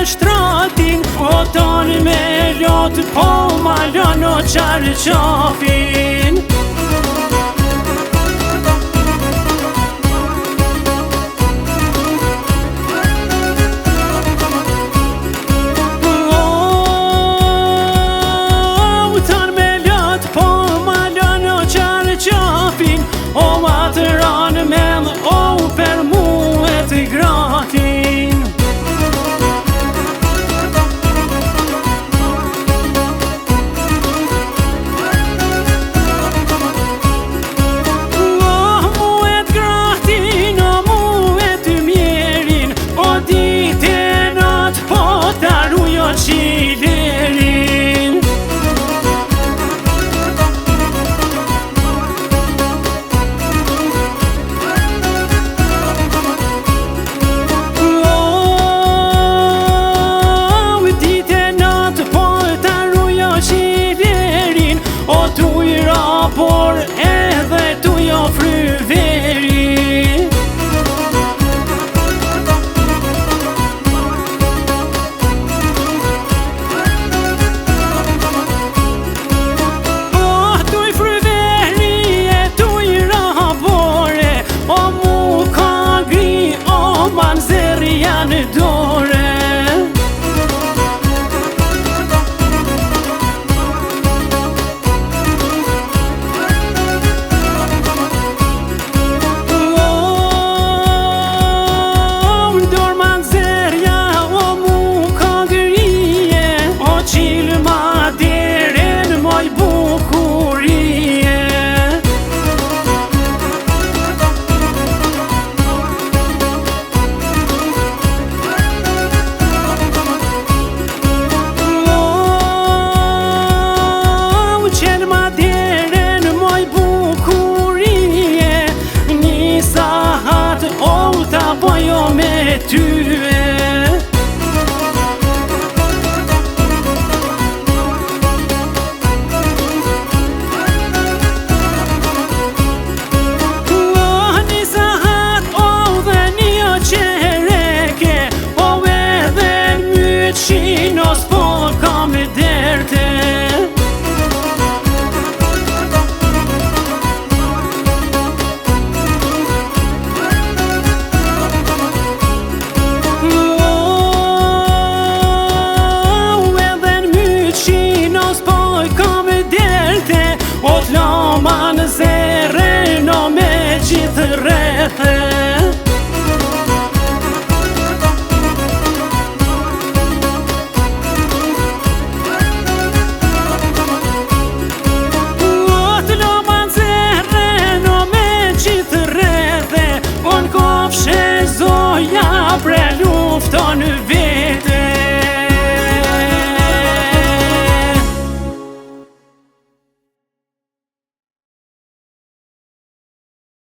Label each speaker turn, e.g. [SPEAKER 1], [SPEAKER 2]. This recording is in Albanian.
[SPEAKER 1] shtratin, o tonë me lot, po malon o qarqafin. O matëran men, o për muet gratin. O muet gratin, o muet mjerin, o dite nat po t'arujo qilerin. Por edhe tu jo fryveri. O tu i fryveri e tu i rapore, o mu ka gri, o man zeri janë dore. Po jo me tyve. O një sahat, o dhe një qereke, o edhe myt shinos po kam derte. O t'loma në zere, no me gjithë rrethe. O t'loma në zere, no me gjithë rrethe, o n'kofshe zoja bre lufton ve.